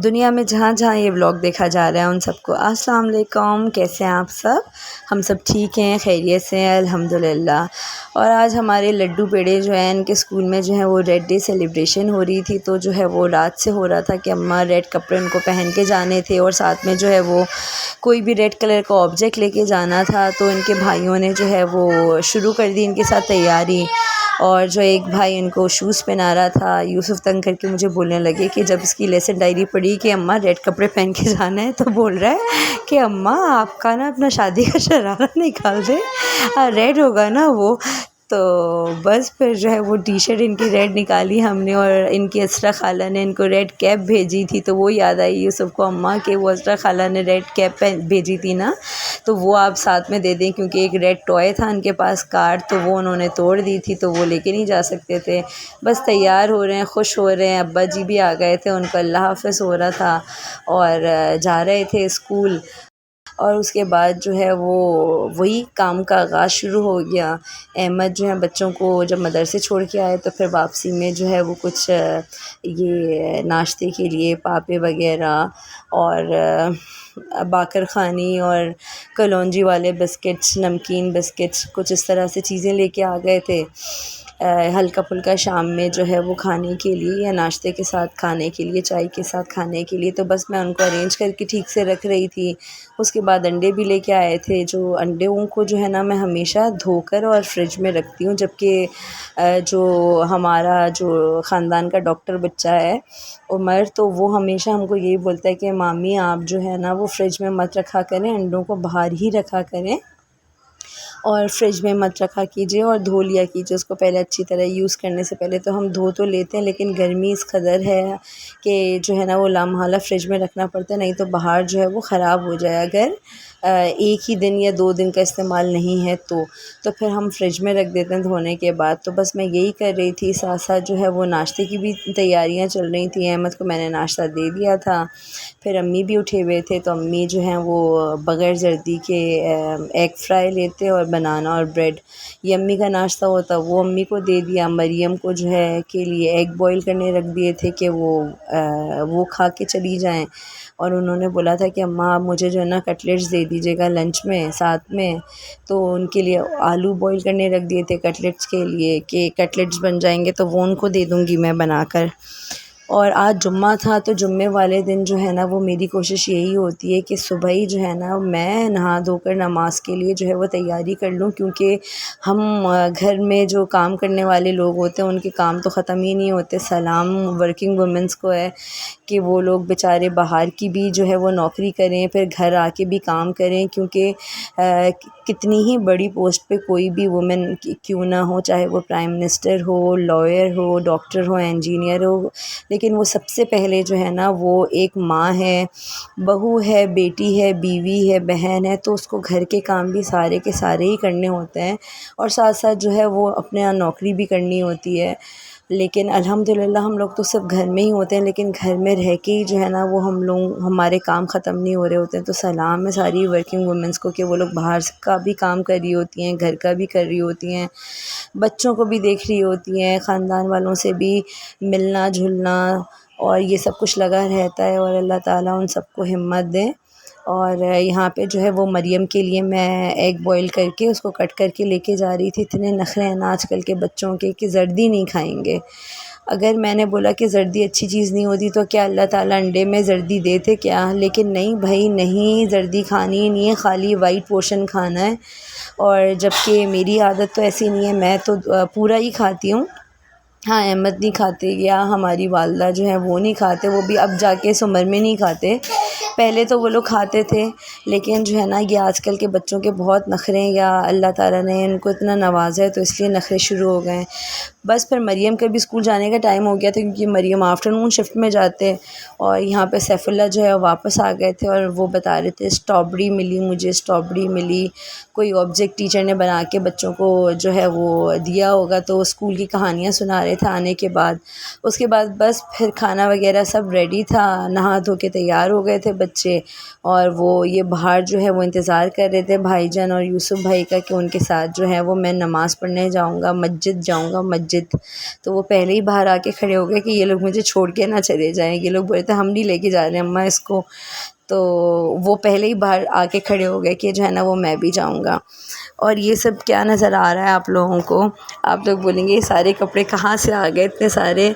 دنیا میں جہاں جہاں یہ ولاگ دیکھا جا رہا ہے ان سب کو السلام علیکم، کیسے ہیں آپ سب؟ ہم سب ٹھیک ہیں، خیریت سے ہیں الحمدللہ۔ اور آج ہمارے لڈو پیڑے جو ہیں ان کے اسکول میں جو ہے وہ ریڈ ڈے سیلیبریشن ہو رہی تھی، تو جو ہے وہ رات سے ہو رہا تھا کہ اماں ریڈ کپڑے ان کو پہن کے جانے تھے، اور ساتھ میں جو ہے وہ کوئی بھی ریڈ کلر کا آبجیکٹ لے کے جانا تھا، تو ان کے بھائیوں نے جو ہے وہ شروع کر دی ان کے ساتھ تیاری۔ اور جو ایک بھائی ان کو شوز پہنا رہا تھا، یوسف تنگ کر کے مجھے بولنے لگے کہ جب اس کی لیسن ڈائری پڑھی کہ اماں ریڈ کپڑے پہن کے جانا ہے، تو بول رہا ہے کہ اماں آپ کا نا اپنا شادی کا شرارہ نکال دے، ریڈ ہوگا نا وہ۔ تو بس پھر جو ہے وہ ٹی شرٹ ان کی ریڈ نکالی ہم نے، اور ان کی اسرا خالہ نے ان کو ریڈ کیپ بھیجی تھی، تو وہ یاد آئی یوسف کو اماں کہ وہ اسرا خالہ نے ریڈ کیپ بھیجی تھی نا، تو وہ آپ ساتھ میں دے دیں، کیونکہ ایک ریڈ ٹوائے تھا ان کے پاس کارڈ، تو وہ انہوں نے توڑ دی تھی، تو وہ لے کے نہیں جا سکتے تھے۔ بس تیار ہو رہے ہیں، خوش ہو رہے ہیں، ابا جی بھی آ گئے تھے، ان کو اللہ حافظ ہو رہا تھا، اور جا رہے تھے اسکول۔ اور اس کے بعد جو ہے وہ وہی کام کا آغاز شروع ہو گیا۔ احمد جو ہے بچوں کو جب مدرسے چھوڑ کے آئے تو پھر واپسی میں جو ہے وہ کچھ یہ ناشتے کے لیے پاپے وغیرہ اور باقر خانی اور کلونجی والے بسکٹس، نمکین بسکٹس، کچھ اس طرح سے چیزیں لے کے آ گئے تھے، ہلکا پھلکا شام میں جو ہے وہ کھانے کے لیے، یا ناشتے کے ساتھ کھانے کے لیے، چائے کے ساتھ کھانے کے لیے۔ تو بس میں ان کو ارینج کر کے ٹھیک سے رکھ رہی تھی۔ اس کے بعد انڈے بھی لے کے آئے تھے، جو انڈوں کو جو ہے نا میں ہمیشہ دھو کر اور فریج میں رکھتی ہوں، جبکہ جو ہمارا جو خاندان کا ڈاکٹر بچہ ہے عمر، تو وہ ہمیشہ ہم کو یہی بولتا ہے کہ مامی آپ جو ہے نا وہ فریج میں مت رکھا کریں، انڈوں کو باہر ہی رکھا کریں اور فریج میں مت رکھا کیجیے، اور دھو لیا کیجیے اس کو پہلے اچھی طرح۔ یوز کرنے سے پہلے تو ہم دھو تو لیتے ہیں، لیکن گرمی اس قدر ہے کہ جو ہے نا وہ لامحالہ فریج میں رکھنا پڑتا ہے، نہیں تو باہر جو ہے وہ خراب ہو جائے، اگر ایک ہی دن یا 2 دن کا استعمال نہیں ہے تو پھر ہم فریج میں رکھ دیتے ہیں دھونے کے بعد۔ تو بس میں یہی کر رہی تھی، ساتھ ساتھ جو ہے وہ ناشتے کی بھی تیاریاں چل رہی تھیں۔ احمد کو میں نے ناشتہ دے دیا تھا، پھر امی بھی اٹھے ہوئے تھے، تو امی جو ہیں وہ بغیر زردی کے ایگ فرائی لیتے اور بنانا اور بریڈ، یہ امی کا ناشتہ ہوتا، وہ امی کو دے دیا۔ مریم کو جو ہے کے لیے ایگ بوائل کرنے رکھ دیے تھے کہ وہ کھا کے چلی جائیں، اور انہوں نے بولا تھا کہ اماں آپ مجھے جو ہے نا کٹلیٹس دے دیجیے گا لنچ میں ساتھ میں، تو ان کے لیے آلو بوائل کرنے رکھ دیے تھے کٹلیٹس کے لیے، کہ کٹلیٹس بن جائیں گے تو وہ ان کو دے دوں گی میں بنا کر۔ اور آج جمعہ تھا، تو جمعے والے دن جو ہے نا وہ میری کوشش یہی ہوتی ہے کہ صبح ہی جو ہے نا میں نہا دھو کر نماز کے لیے جو ہے وہ تیاری کر لوں، کیونکہ ہم گھر میں جو کام کرنے والے لوگ ہوتے ہیں ان کے کام تو ختم ہی نہیں ہوتے۔ سلام ورکنگ وومنس کو ہے کہ وہ لوگ بیچارے باہر کی بھی جو ہے وہ نوکری کریں، پھر گھر آ کے بھی کام کریں، کیونکہ کتنی ہی بڑی پوسٹ پہ کوئی بھی وومن کیوں نہ ہو، چاہے وہ پرائم منسٹر ہو، لائر ہو، ڈاکٹر ہو، انجینئر ہو، لیکن وہ سب سے پہلے جو ہے نا وہ ایک ماں ہے، بہو ہے، بیٹی ہے، بیوی ہے، بہن ہے، تو اس کو گھر کے کام بھی سارے کے سارے ہی کرنے ہوتے ہیں، اور ساتھ ساتھ جو ہے وہ اپنے نوکری بھی کرنی ہوتی ہے۔ لیکن الحمدللہ ہم لوگ تو صرف گھر میں ہی ہوتے ہیں، لیکن گھر میں رہ کے ہی جو ہے نا وہ ہمارے کام ختم نہیں ہو رہے ہوتے ہیں۔ تو سلام ہے ساری ورکنگ وومنس کو کہ وہ لوگ باہر کا بھی کام کر رہی ہوتی ہیں، گھر کا بھی کر رہی ہوتی ہیں، بچوں کو بھی دیکھ رہی ہوتی ہیں، خاندان والوں سے بھی ملنا جھلنا اور یہ سب کچھ لگا رہتا ہے، اور اللہ تعالیٰ ان سب کو ہمت دے۔ اور یہاں پہ جو ہے وہ مریم کے لیے میں ایگ بوائل کر کے اس کو کٹ کر کے لے کے جا رہی تھی۔ اتنے نخرے ہیں نا آج کل کے بچوں کے کہ زردی نہیں کھائیں گے۔ اگر میں نے بولا کہ زردی اچھی چیز نہیں ہوتی تو کیا اللہ تعالیٰ انڈے میں زردی دیتے کیا؟ لیکن نہیں بھائی، نہیں، زردی کھانی ہی نہیں ہے، خالی وائٹ پورشن کھانا ہے۔ اور جبکہ میری عادت تو ایسی نہیں ہے، میں تو پورا ہی کھاتی ہوں۔ ہاں احمد نہیں کھاتے، یا ہماری والدہ جو ہیں وہ نہیں کھاتے، وہ بھی اب جا کے اس عمر میں نہیں کھاتے، پہلے تو وہ لوگ کھاتے تھے، لیکن جو ہے نا یہ آج کل کے بچوں کے بہت نخرے ہیں، یا اللہ تعالیٰ نے ان کو اتنا نوازا ہے تو اس لیے نخرے شروع ہو گئے ہیں۔ بس پھر مریم کا بھی اسکول جانے کا ٹائم ہو گیا تھا، کیونکہ مریم آفٹرنون شفٹ میں جاتے، اور یہاں پہ سیف اللہ جو ہے واپس آ گئے تھے، اور وہ بتا رہے تھے اسٹرابری ملی مجھے، اسٹرابری ملی، کوئی آبجیکٹ ٹیچر نے بنا کے بچوں کو جو ہے وہ دیا ہوگا، تو اسکول کی کہانیاں سنا رہے آئے تھے آنے کے بعد. اس کے بعد بس پھر کھانا وغیرہ سب ریڈی تھا, نہا دھو کے تیار ہو گئے تھے بچے, اور وہ یہ باہر جو ہے وہ انتظار کر رہے تھے بھائی جان اور یوسف بھائی کا کہ ان کے ساتھ جو ہے وہ میں نماز پڑھنے جاؤں گا, مسجد جاؤں گا مسجد. تو وہ پہلے ہی باہر آ کے کھڑے ہو گئے کہ یہ لوگ مجھے چھوڑ کے نہ چلے جائیں. یہ لوگ بولے تھے ہم نہیں لے کے جا رہے ہیں اماں اس کو. تو وہ پہلے ہی باہر آ کے کھڑے ہو گئے کہ جو ہے نا وہ میں بھی جاؤں گا. اور یہ سب کیا نظر آ رہا ہے آپ لوگوں کو؟ آپ لوگ بولیں گے یہ سارے کپڑے کہاں سے آ گئے اتنے سارے؟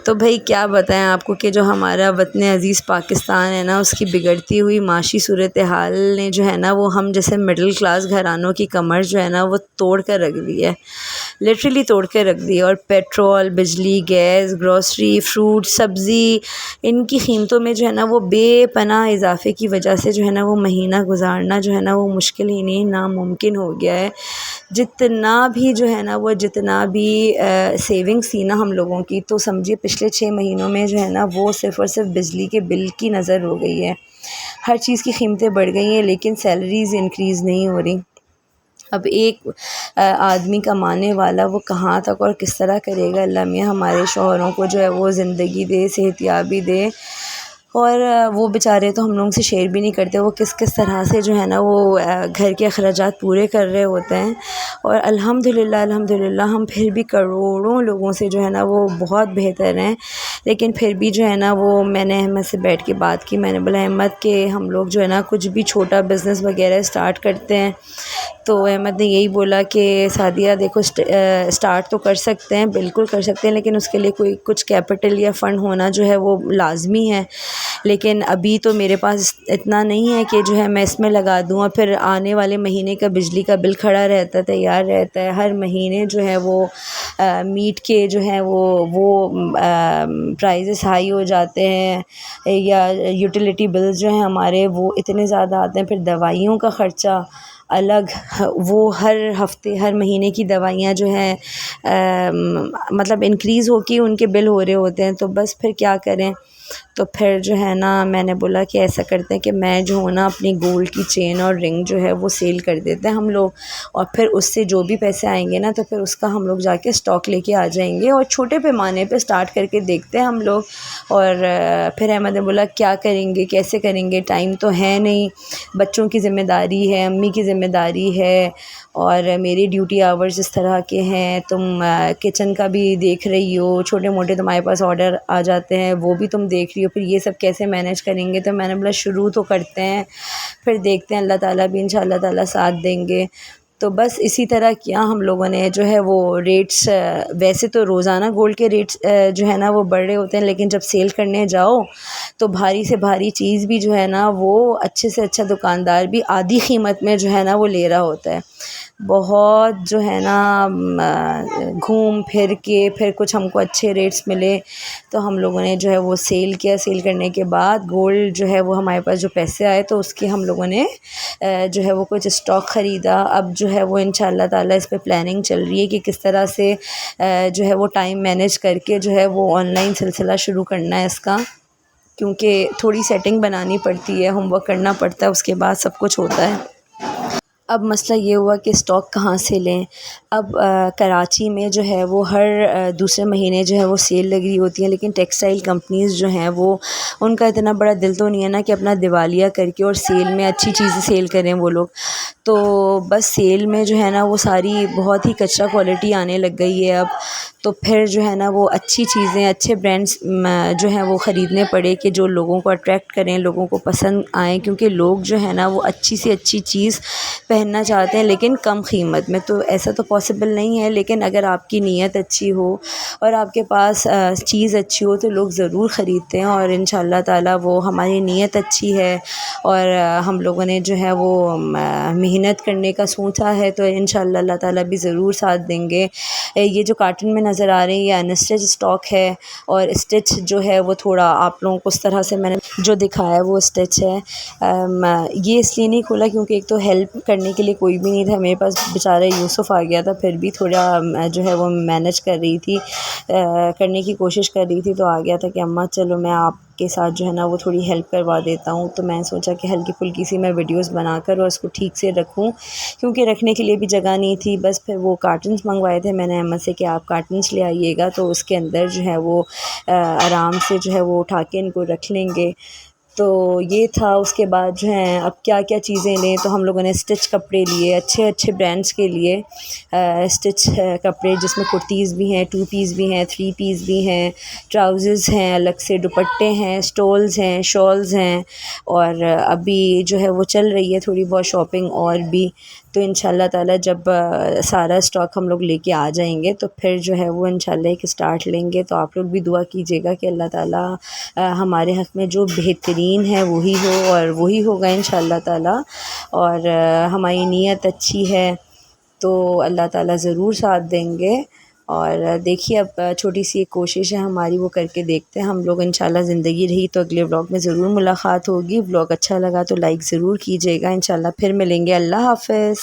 تو بھائی کیا بتائیں آپ کو کہ جو ہمارا وطن عزیز پاکستان ہے نا, اس کی بگڑتی ہوئی معاشی صورتحال نے جو ہے نا وہ ہم جیسے مڈل کلاس گھرانوں کی کمر جو ہے نا وہ توڑ کر رکھ دی ہے, لٹرلی توڑ کے رکھ دی ہے. اور پیٹرول, بجلی, گیس, گروسری, فروٹ, سبزی, ان کی قیمتوں میں جو ہے نا وہ بے پناہ اضافے کی وجہ سے جو ہے نا وہ مہینہ گزارنا جو ہے نا وہ مشکل ہی نہیں ناممکن ہو گیا ہے. جتنا بھی جو ہے نا وہ جتنا بھی سیونگس تھی نا ہم لوگوں کی, تو سمجھیے پچھلے 6 مہینوں میں جو ہے نا وہ صرف اور صرف بجلی کے بل کی نظر ہو گئی ہے. ہر چیز کی قیمتیں بڑھ گئی ہیں لیکن سیلریز انکریز نہیں ہو رہی. اب ایک آدمی کمانے والا وہ کہاں تک اور کس طرح کرے گا؟ اللہ میاں ہمارے شوہروں کو جو ہے وہ زندگی دے, صحت یابی دے. اور وہ بیچارے تو ہم لوگوں سے شیئر بھی نہیں کرتے, وہ کس کس طرح سے جو ہے نا وہ گھر کے اخراجات پورے کر رہے ہوتے ہیں. اور الحمدللہ ہم پھر بھی کروڑوں لوگوں سے جو ہے نا وہ بہت بہتر ہیں. لیکن پھر بھی جو ہے نا وہ میں نے احمد سے بیٹھ کے بات کی. میں نے بولا احمد کہ ہم لوگ جو ہے نا کچھ بھی چھوٹا بزنس وغیرہ اسٹارٹ کرتے ہیں, تو احمد نے یہی بولا کہ سعدیہ دیکھو اسٹارٹ تو کر سکتے ہیں, بالکل کر سکتے ہیں, لیکن اس کے لیے کوئی کچھ کیپٹل یا فنڈ ہونا جو ہے وہ لازمی ہے. لیکن ابھی تو میرے پاس اتنا نہیں ہے کہ جو ہے میں اس میں لگا دوں اور پھر آنے والے مہینے کا بجلی کا بل کھڑا رہتا ہے, تیار رہتا ہے. ہر مہینے جو ہے وہ میٹ کے جو ہے وہ پرائزز ہائی ہو جاتے ہیں, یا یوٹیلیٹی بلز جو ہیں ہمارے وہ اتنے زیادہ آتے ہیں. پھر دوائیوں کا خرچہ الگ, وہ ہر ہفتے ہر مہینے کی دوائیاں جو ہیں مطلب انکریز ہو کے ان کے بل ہو رہے ہوتے ہیں. تو بس پھر کیا کریں؟ تو پھر جو ہے نا میں نے بولا کہ ایسا کرتے ہیں کہ میں جو ہوں نا اپنی گولڈ کی چین اور رنگ جو ہے وہ سیل کر دیتے ہیں ہم لوگ, اور پھر اس سے جو بھی پیسے آئیں گے نا تو پھر اس کا ہم لوگ جا کے اسٹاک لے کے آ جائیں گے, اور چھوٹے پیمانے پہ اسٹارٹ کر کے دیکھتے ہیں ہم لوگ. اور پھر احمد نے بولا کیا کریں گے, کیسے کریں گے, ٹائم تو ہے نہیں, بچوں کی ذمہ داری ہے, امی کی ذمہ داری ہے, اور میری ڈیوٹی آورز اس طرح کے ہیں, تم کچن کا بھی دیکھ رہی ہو, چھوٹے موٹے تمہارے پاس آرڈر آ جاتے ہیں وہ بھی تم دیکھ رہی ہو, پھر یہ سب کیسے مینیج کریں گے؟ تو میں نے بولا شروع تو کرتے ہیں, پھر دیکھتے ہیں, اللہ تعالیٰ بھی انشاءاللہ تعالیٰ ساتھ دیں گے. تو بس اسی طرح کیا ہم لوگوں نے جو ہے وہ ریٹس, ویسے تو روزانہ گولڈ کے ریٹس جو ہے نا وہ بڑھ رہے ہوتے ہیں, لیکن جب سیل کرنے جاؤ تو بھاری سے بھاری چیز بھی جو ہے نا وہ اچھے سے اچھا دکاندار بھی آدھی قیمت میں جو ہے نا وہ لے رہا ہوتا ہے. بہت جو ہے نا گھوم پھر کے پھر کچھ ہم کو اچھے ریٹس ملے تو ہم لوگوں نے جو ہے وہ سیل کیا. سیل کرنے کے بعد گولڈ جو ہے وہ ہمارے پاس جو پیسے آئے تو اس کے ہم لوگوں نے جو ہے وہ کچھ اسٹاک خریدا. اب جو ہے وہ انشاءاللہ تعالیٰ اس پہ پلاننگ چل رہی ہے کہ کس طرح سے جو ہے وہ ٹائم مینیج کر کے جو ہے وہ آن لائن سلسلہ شروع کرنا ہے اس کا, کیونکہ تھوڑی سیٹنگ بنانی پڑتی ہے, ہوم ورک کرنا پڑتا ہے, اس کے بعد سب کچھ ہوتا ہے. اب مسئلہ یہ ہوا کہ اسٹاک کہاں سے لیں. اب کراچی میں جو ہے وہ ہر دوسرے مہینے جو ہے وہ سیل لگ رہی ہوتی ہیں, لیکن ٹیکسٹائل کمپنیز جو ہیں وہ ان کا اتنا بڑا دل تو نہیں ہے نا کہ اپنا دیوالیہ کر کے اور سیل میں اچھی چیزیں سیل کریں وہ لوگ. تو بس سیل میں جو ہے نا وہ ساری بہت ہی کچرا کوالٹی آنے لگ گئی ہے اب. تو پھر جو ہے نا وہ اچھی چیزیں, اچھے برانڈس جو ہیں وہ خریدنے پڑے کہ جو لوگوں کو اٹریکٹ کریں, لوگوں کو پسند آئیں, کیونکہ لوگ جو ہے نا وہ اچھی سے اچھی چیز پہننا چاہتے ہیں لیکن کم قیمت میں. تو ایسا تو پاسبل نہیں ہے, لیکن اگر آپ کی نیت اچھی ہو اور آپ کے پاس چیز اچھی ہو تو لوگ ضرور خریدتے ہیں. اور انشاءاللہ تعالیٰ وہ ہماری نیت اچھی ہے اور ہم لوگوں نے جو ہے وہ محنت کرنے کا سوچا ہے, تو انشاءاللہ اللہ تعالیٰ بھی ضرور ساتھ دیں گے. یہ جو کارٹن میں نظر آ رہے ہیں یہ انسٹچ اسٹاک ہے, اور اسٹچ جو ہے وہ تھوڑا آپ لوگوں کو اس طرح سے میں نے جو دکھایا ہے وہ اسٹچ ہے. یہ اس لیے نہیں کھولا کیونکہ ایک تو ہیلپ کرنے کرنے کے لیے کوئی بھی نہیں تھا میرے پاس، بیچارہ یوسف آ گیا تھا، پھر بھی تھوڑا جو ہے وہ مینج کر رہی تھی، کرنے کی کوشش کر رہی تھی، تو آ گیا تھا کہ اماں چلو میں آپ کے ساتھ جو ہے نا وہ تھوڑی ہیلپ کروا دیتا ہوں۔ تو میں سوچا کہ ہلکی پھلکی سی میں ویڈیوز بنا کر اور اس کو ٹھیک سے رکھوں، کیونکہ رکھنے کے لیے بھی جگہ نہیں تھی۔ بس پھر وہ کارٹنس منگوائے تھے میں نے احمد سے کہ آپ کارٹنس لے آئیے گا، تو اس کے اندر جو ہے وہ آرام سے جو ہے وہ اٹھا کے ان کو رکھ لیں گے۔ تو یہ تھا۔ اس کے بعد جو ہے اب کیا کیا چیزیں لیں، تو ہم لوگوں نے اسٹچ کپڑے لیے، اچھے اچھے برانڈس کے لیے اسٹچ کپڑے، جس میں کرتیز بھی ہیں، 2 پیس بھی ہیں، 3 پیس بھی ہیں، ٹراؤزرز ہیں، الگ سے دوپٹے ہیں، اسٹولز ہیں، شالز ہیں، اور ابھی جو ہے وہ چل رہی ہے تھوڑی بہت شاپنگ اور بھی۔ تو انشاءاللہ تعالیٰ جب سارا اسٹاک ہم لوگ لے کے آ جائیں گے تو پھر جو ہے وہ انشاءاللہ ایک اسٹارٹ لیں گے۔ تو آپ لوگ بھی دعا کیجیے گا کہ اللہ تعالیٰ ہمارے حق میں جو بہترین ہے وہی ہو، اور وہی ہوگا انشاءاللہ تعالیٰ، اور ہماری نیت اچھی ہے تو اللہ تعالیٰ ضرور ساتھ دیں گے۔ اور دیکھیے اب چھوٹی سی ایک کوشش ہے ہماری، وہ کر کے دیکھتے ہیں ہم لوگ، انشاءاللہ زندگی رہی تو اگلے ولاگ میں ضرور ملاقات ہوگی۔ ولاگ اچھا لگا تو لائک ضرور کیجیے گا، انشاءاللہ پھر ملیں گے۔ اللہ حافظ۔